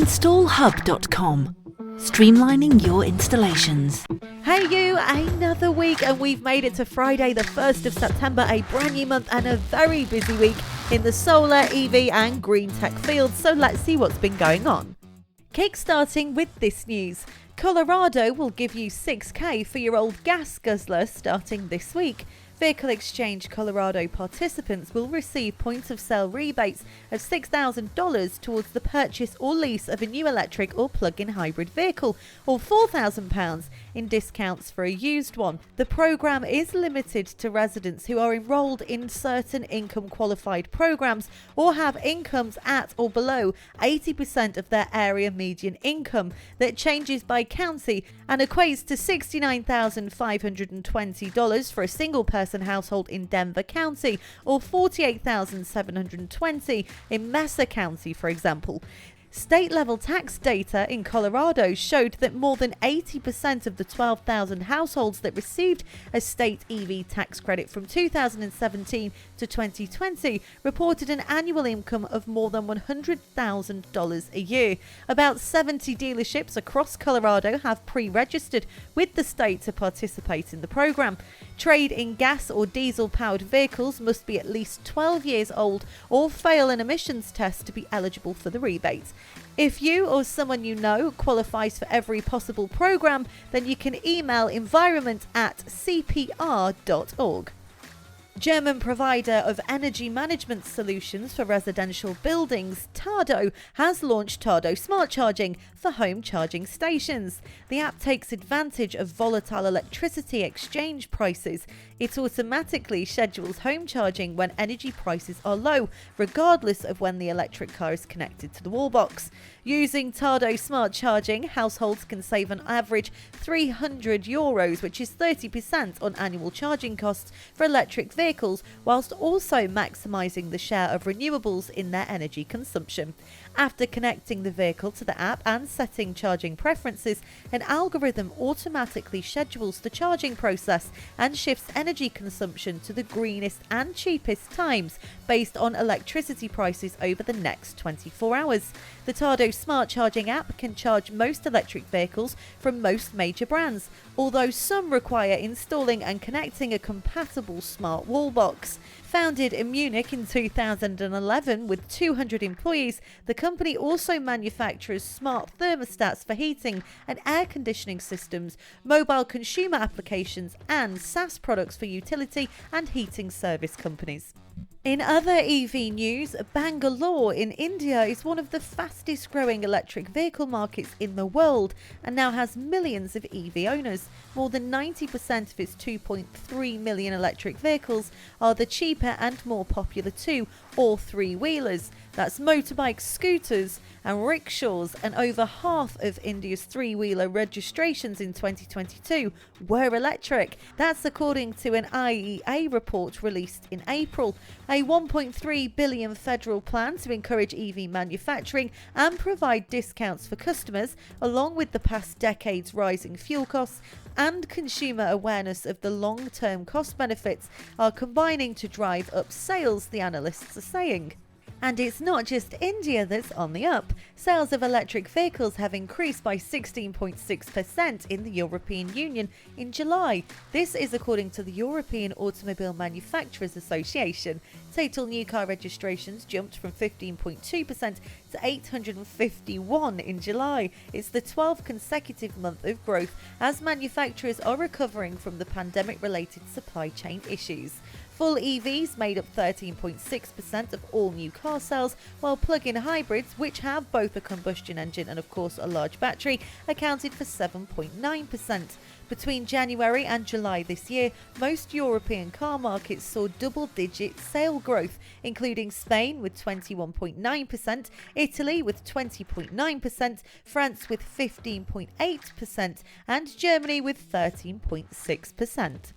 installHUB.com. Streamlining your installations. Hey you, another week and we've made it to Friday the 1st of September, a brand new month and a very busy week in the solar, EV and green tech fields, so let's see what's been going on. Kickstarting with this news, Colorado will give you $6,000 for your old gas guzzler starting this week. Vehicle Exchange Colorado participants will receive point-of-sale rebates of $6,000 towards the purchase or lease of a new electric or plug-in hybrid vehicle, or £4,000 in discounts for a used one. The program is limited to residents who are enrolled in certain income-qualified programs or have incomes at or below 80% of their area median income. That changes by county and equates to $69,520 for a single-person household in Denver County or $48,720 in Messer County, for example. State-level tax data in Colorado showed that more than 80% of the 12,000 households that received a state EV tax credit from 2017 to 2020 reported an annual income of more than $100,000 a year. About 70 dealerships across Colorado have pre-registered with the state to participate in the program. Trade in gas or diesel-powered vehicles must be at least 12 years old or fail an emissions test to be eligible for the rebate. If you or someone you know qualifies for every possible program, then you can email environment@cpr.org. German provider of energy management solutions for residential buildings, Tado, has launched Tado Smart Charging for home charging stations. The app takes advantage of volatile electricity exchange prices. It automatically schedules home charging when energy prices are low, regardless of when the electric car is connected to the wall box. Using Tado Smart Charging, households can save an average €300, which is 30% on annual charging costs for electric vehicles, whilst also maximising the share of renewables in their energy consumption. After connecting the vehicle to the app and setting charging preferences, an algorithm automatically schedules the charging process and shifts energy consumption to the greenest and cheapest times based on electricity prices over the next 24 hours. The Tado Smart Charging app can charge most electric vehicles from most major brands, although some require installing and connecting a compatible smart wall box. Founded in Munich in 2011 with 200 employees, the company also manufactures smart thermostats for heating and air conditioning systems, mobile consumer applications, and SaaS products for utility and heating service companies. In other EV news, Bangalore in India is one of the fastest growing electric vehicle markets in the world and now has millions of EV owners. More than 90% of its 2.3 million electric vehicles are the cheaper and more popular two or three-wheelers. That's motorbikes, scooters and rickshaws, and over half of India's three-wheeler registrations in 2022 were electric. That's according to an IEA report released in April. A $1.3 billion federal plan to encourage EV manufacturing and provide discounts for customers, along with the past decade's rising fuel costs and consumer awareness of the long-term cost benefits, are combining to drive up sales, the analysts are saying. And it's not just India that's on the up. Sales of electric vehicles have increased by 16.6% in the European Union in July. This is according to the European Automobile Manufacturers Association. Total new car registrations jumped from 15.2% to 851 in July. It's the 12th consecutive month of growth as manufacturers are recovering from the pandemic-related supply chain issues. Full EVs made up 13.6% of all new car sales, while plug-in hybrids, which have both a combustion engine and of course a large battery, accounted for 7.9%. Between January and July this year, most European car markets saw double-digit sale growth, including Spain with 21.9%, Italy with 20.9%, France with 15.8%, and Germany with 13.6%.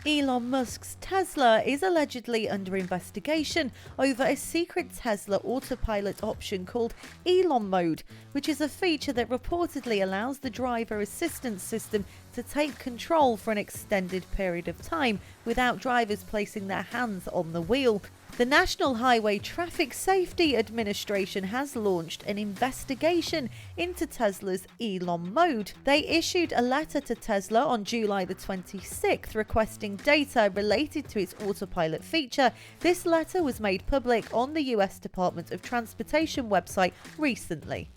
Elon Musk's Tesla is allegedly under investigation over a secret Tesla Autopilot option called Elon Mode, which is a feature that reportedly allows the driver assistance system to take control for an extended period of time without drivers placing their hands on the wheel. The National Highway Traffic Safety Administration has launched an investigation into Tesla's Elon Mode. They issued a letter to Tesla on July the 26th requesting data related to its autopilot feature. This letter was made public on the US Department of Transportation website recently.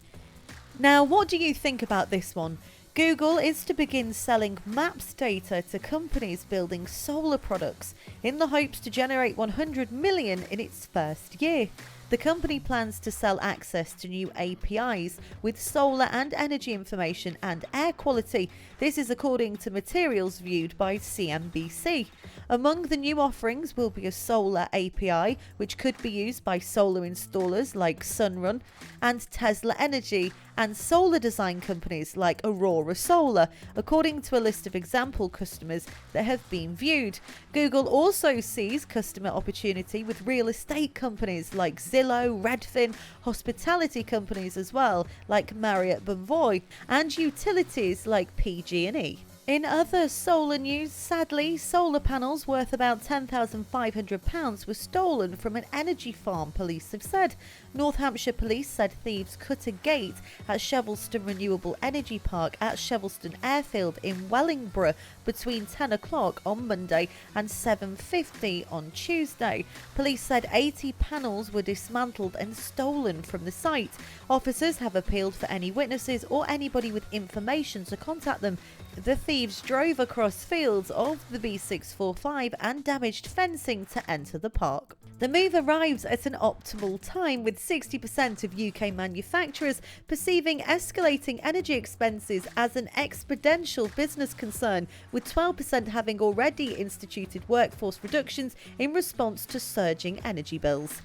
Now, what do you think about this one? Google is to begin selling maps data to companies building solar products in the hopes to generate $100 million in its first year. The company plans to sell access to new APIs with solar and energy information and air quality. This is according to materials viewed by CNBC. Among the new offerings will be a solar API, which could be used by solar installers like Sunrun and Tesla Energy, and solar design companies like Aurora Solar, according to a list of example customers that have been viewed. Google also sees customer opportunity with real estate companies like Zillow, Redfin, hospitality companies as well, like Marriott Bonvoy, and utilities like PG&E. In other solar news, sadly, solar panels worth about £10,500 were stolen from an energy farm, police have said. North Hampshire police said thieves cut a gate at Shevelston Renewable Energy Park at Shevelston Airfield in Wellingborough between 10 o'clock on Monday and 7:50 on Tuesday. Police said 80 panels were dismantled and stolen from the site. Officers have appealed for any witnesses or anybody with information to contact them. The thieves drove across fields of the B645 and damaged fencing to enter the park. The move arrives at an optimal time, with 60% of UK manufacturers perceiving escalating energy expenses as an exponential business concern, with 12% having already instituted workforce reductions in response to surging energy bills.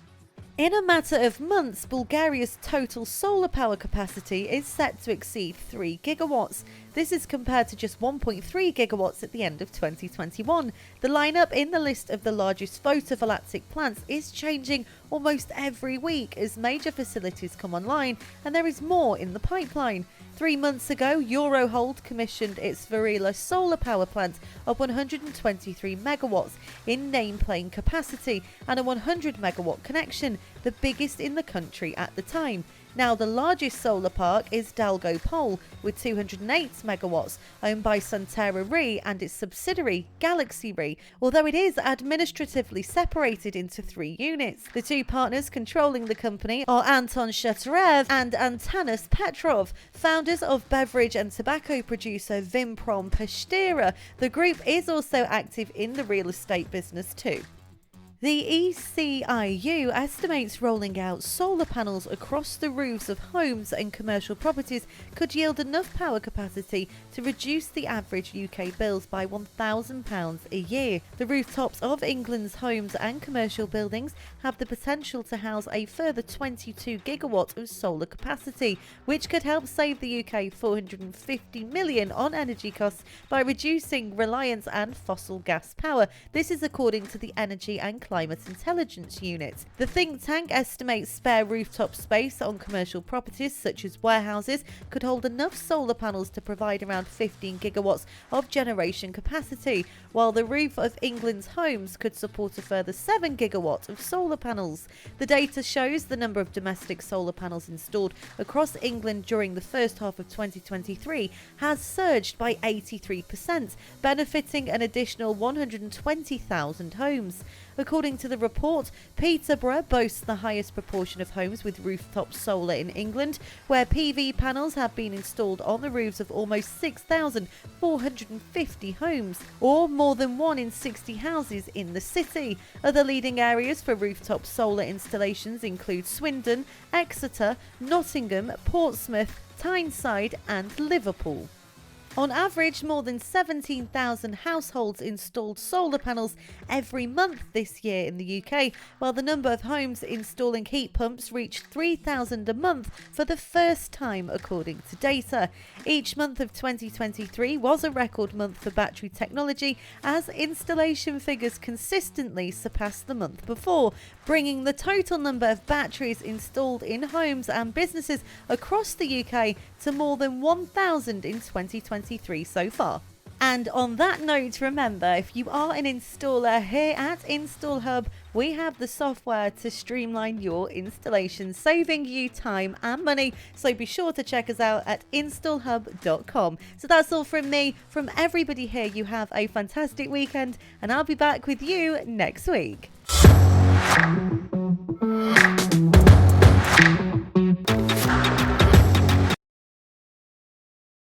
In a matter of months, Bulgaria's total solar power capacity is set to exceed 3 gigawatts. This is compared to just 1.3 gigawatts at the end of 2021. The lineup in the list of the largest photovoltaic plants is changing almost every week as major facilities come online, and there is more in the pipeline. 3 months ago, UrbanVolt commissioned its Varela solar power plant of 123 megawatts in nameplate capacity and a 100 megawatt connection, the biggest in the country at the time. Now, the largest solar park is Dalgopol with 208 megawatts, owned by Sunterra Re and its subsidiary Galaxy Re, although it is administratively separated into 3 units. The 2 partners controlling the company are Anton Shatarev and Antanas Petrov, founders of beverage and tobacco producer Vimprom Pestera. The group is also active in the real estate business too. The ECIU estimates rolling out solar panels across the roofs of homes and commercial properties could yield enough power capacity to reduce the average UK bills by £1,000 a year. The rooftops of England's homes and commercial buildings have the potential to house a further 22 gigawatts of solar capacity, which could help save the UK £450 million on energy costs by reducing reliance on fossil gas power. This is according to the Energy and Climate Intelligence Unit. The think tank estimates spare rooftop space on commercial properties such as warehouses could hold enough solar panels to provide around 15 gigawatts of generation capacity, while the roof of England's homes could support a further 7 gigawatts of solar panels. The data shows the number of domestic solar panels installed across England during the first half of 2023 has surged by 83%, benefiting an additional 120,000 homes. According to the report, Peterborough boasts the highest proportion of homes with rooftop solar in England, where PV panels have been installed on the roofs of almost 6,450 homes, or more than 1 in 60 houses in the city. Other leading areas for rooftop solar installations include Swindon, Exeter, Nottingham, Portsmouth, Tyneside and Liverpool. On average, more than 17,000 households installed solar panels every month this year in the UK, while the number of homes installing heat pumps reached 3,000 a month for the first time, according to data. Each month of 2023 was a record month for battery technology, as installation figures consistently surpassed the month before, bringing the total number of batteries installed in homes and businesses across the UK to more than 1,000 in 2023 so far. And on that note, remember, if you are an installer, here at installHUB, we have the software to streamline your installation, saving you time and money. So be sure to check us out at installHUB.com. So that's all from me. From everybody here, you have a fantastic weekend, and I'll be back with you next week.